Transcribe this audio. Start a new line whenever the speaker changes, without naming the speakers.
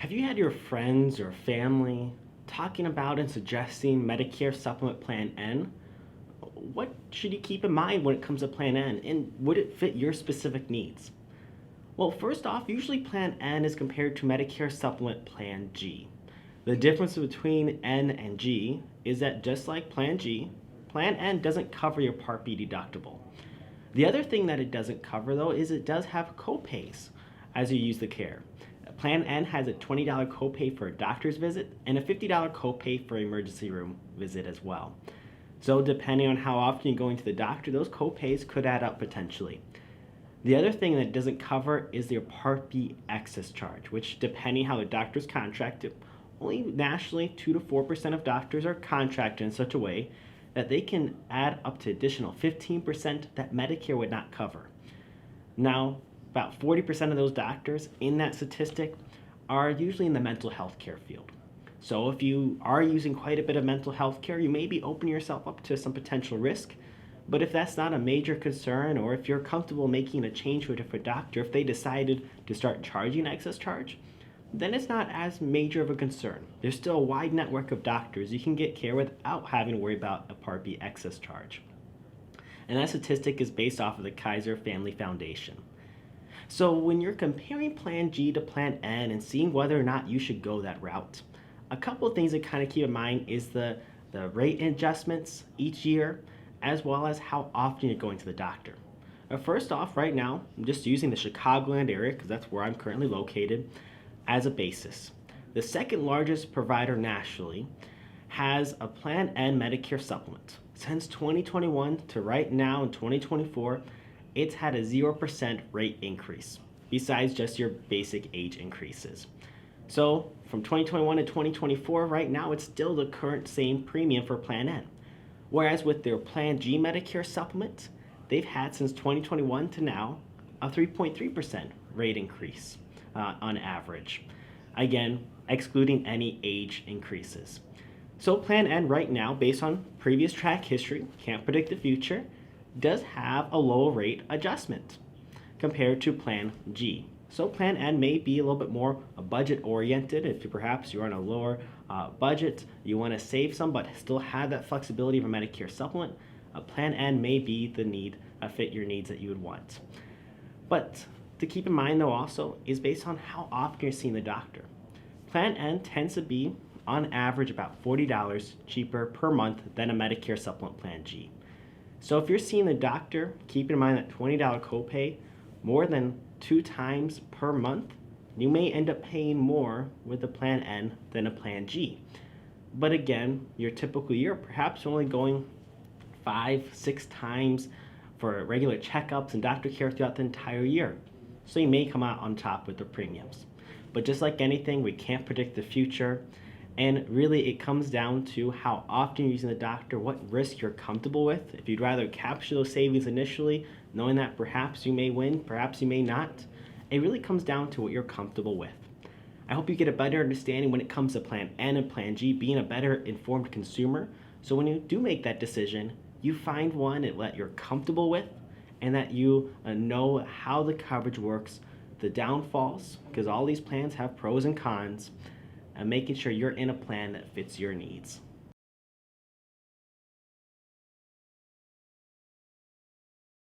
Have you had your friends or family talking about and suggesting Medicare Supplement Plan N? What should you keep in mind when it comes to Plan N, and would it fit your specific needs? Well, first off, usually Plan N is compared to Medicare Supplement Plan G. The difference between N and G is that just like Plan G, Plan N doesn't cover your Part B deductible. The other thing that it doesn't cover, though, is it does have copays as you use the care. Plan N has a $20 copay for a doctor's visit and a $50 copay for emergency room visit as well. So depending on how often you're going to the doctor, those copays could add up potentially. The other thing that it doesn't cover is their Part B excess charge, which depending how the doctor's contracted, only nationally 2 to 4% of doctors are contracted in such a way that they can add up to additional 15% that Medicare would not cover. Now, about 40% of those doctors in that statistic are usually in the mental health care field. So if you are using quite a bit of mental health care, you may be opening yourself up to some potential risk. But if that's not a major concern, or if you're comfortable making a change to a different doctor, if they decided to start charging excess charge, then it's not as major of a concern. There's still a wide network of doctors you can get care without having to worry about a Part B excess charge. And that statistic is based off of the Kaiser Family Foundation. So when you're comparing Plan G to Plan N and seeing whether or not you should go that route, a couple of things to kind of keep in mind is the rate adjustments each year, as well as how often you're going to the doctor. First off, right now, I'm just using the Chicagoland area, because that's where I'm currently located, as a basis. The second largest provider nationally has a Plan N Medicare supplement. Since 2021 to right now in 2024, it's had a 0% rate increase, besides just your basic age increases. So from 2021 to 2024, right now, it's still the current same premium for Plan N. Whereas with their Plan G Medicare supplement, they've had since 2021 to now a 3.3% rate increase on average. Again, excluding any age increases. So Plan N right now, based on previous track history, can't predict the future, does have a low rate adjustment compared to Plan G. So Plan N may be a little bit more budget oriented. If perhaps you're on a lower budget, you want to save some but still have that flexibility of a Medicare supplement, Plan N may be the need fit your needs that you would want. But to keep in mind though also is based on how often you're seeing the doctor. Plan N tends to be on average about $40 cheaper per month than a Medicare supplement Plan G. So if you're seeing the doctor, keep in mind that $20 copay more than 2 times per month, you may end up paying more with a Plan N than a Plan G. But again, your typical year, perhaps you're only going 5-6 times for regular checkups and doctor care throughout the entire year. So you may come out on top with the premiums. But just like anything, we can't predict the future. And really, it comes down to how often you're using the doctor, what risk you're comfortable with. If you'd rather capture those savings initially, knowing that perhaps you may win, perhaps you may not, it really comes down to what you're comfortable with. I hope you get a better understanding when it comes to Plan N and Plan G, being a better informed consumer. So when you do make that decision, you find one that you're comfortable with and that you know how the coverage works, the downfalls, because all these plans have pros and cons, and making sure you're in a plan that fits your needs.